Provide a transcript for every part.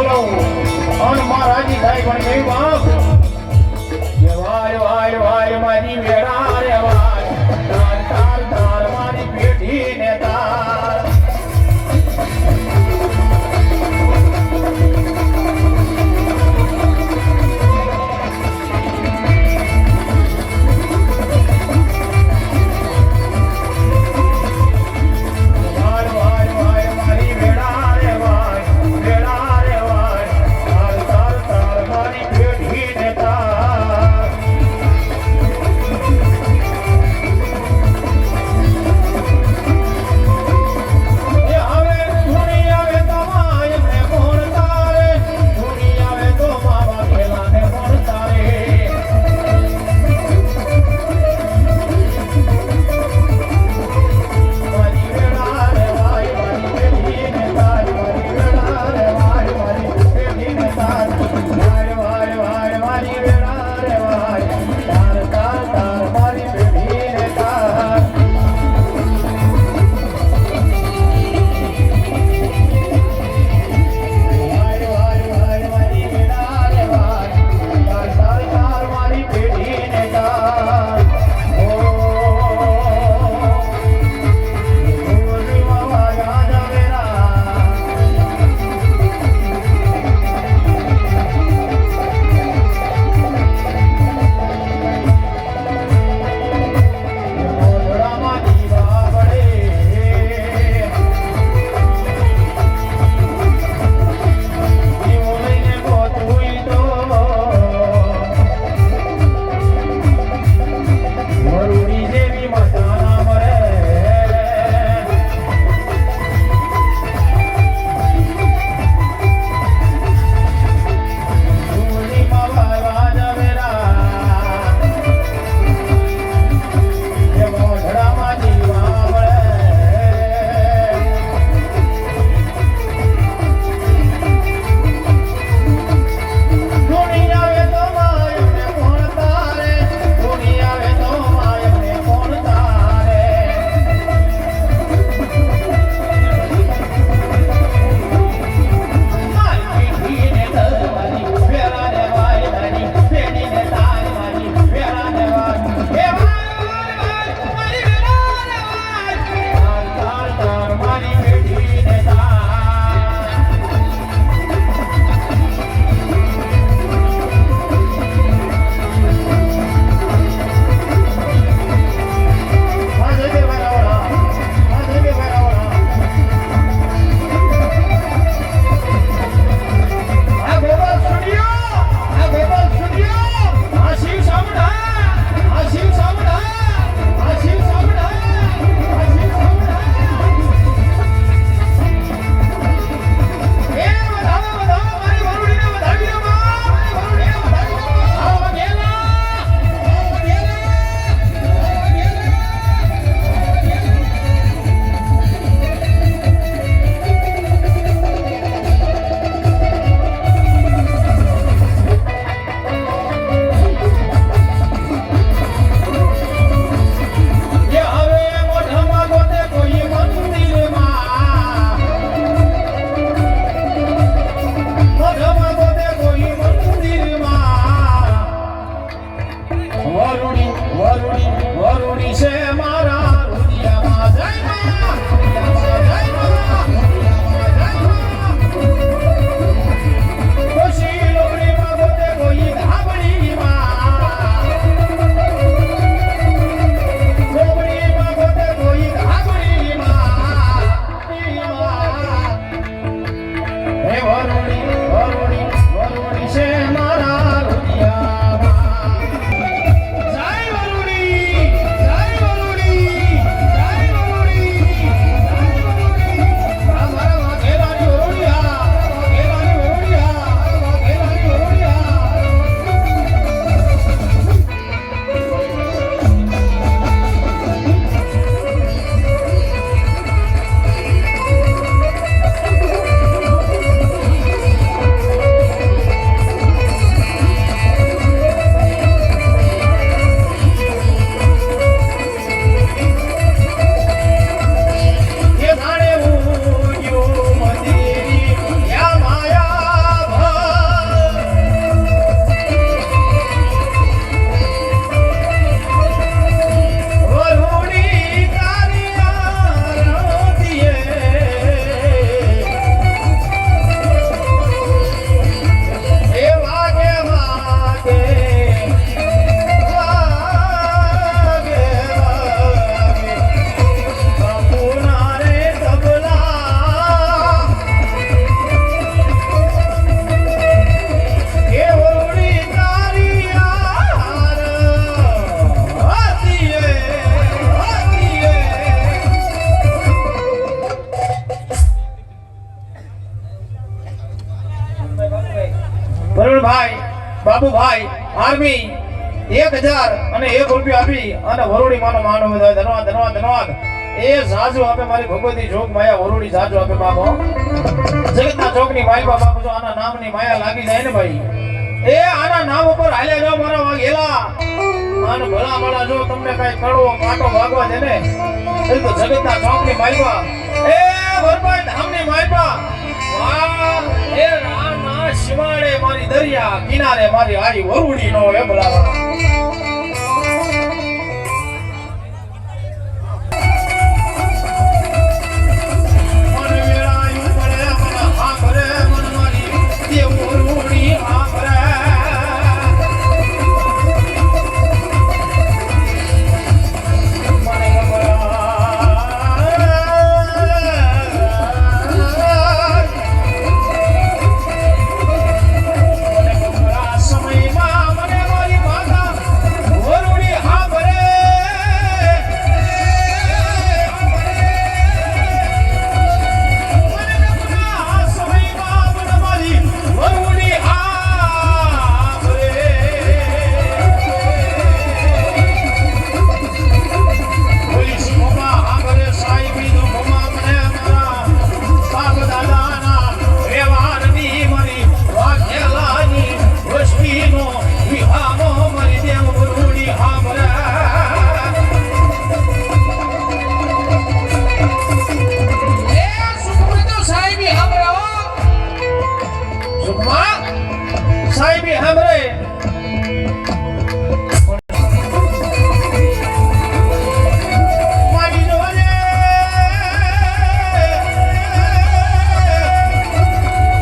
બોલો અન મહારાજી થાય પણ કઈ બાપ કે વાય વાય વાય મારી વેળા રે વાય તાર તાર તાર મારી પેઢી ને તાર ભાઈ બાબુભાઈ આર્મી 1000 અને 1 રૂપિયા આપી અને વરોડી માનો માનો વધારે ધન્યવાદ ધન્યવાદ ધન્યવાદ એ સાજુ આપે મારી ભગવતી જોગ માયા વરોડી સાજુ આપે બાબો જગતના ચોકની માલપા બાપુ જો આના નામની માયા લાગી જાય ને ભાઈ એ આના નામ ઉપર હાલ્યા જાવ મારા વાઘેલા આને ભલા ભલા જો તમને કઈ કડવો કાંટો વાગવા દે ને એ તો જગતના ચોકની માલપા એ વરપાઈ ધામની માલપા વાહ એ રાના શિવાળે મારી દરિયા કિનારે મારી આઈ વરુડી નો એ ભલા સાહેબી હામરે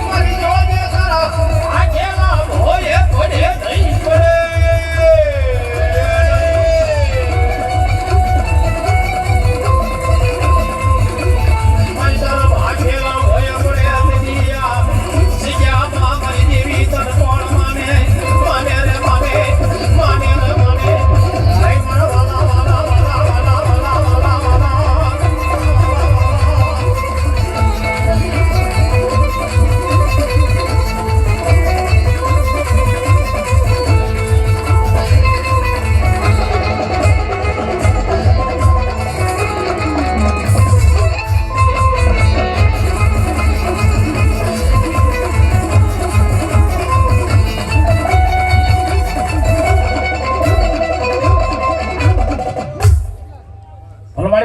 મારી જોને સારા આખેલા ભોય પડે દઈ પડે મારી સારા આખેલા ભોય પડે દિયા સિયા મારી દેવી તન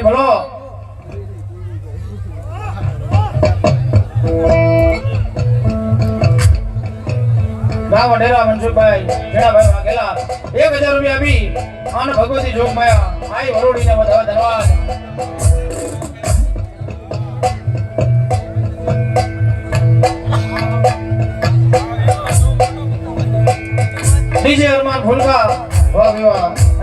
બોલો ગાવ ડેરા મનસુખભાઈ જેણાભાઈ વાઘેલા 1000 રૂપિયા આપી અને ભગવતી જોગ માયા આઈ વરોડીને વધારે ધન્યવાદ ડીજે અરમાન ફુલકા વાહ વિવાહ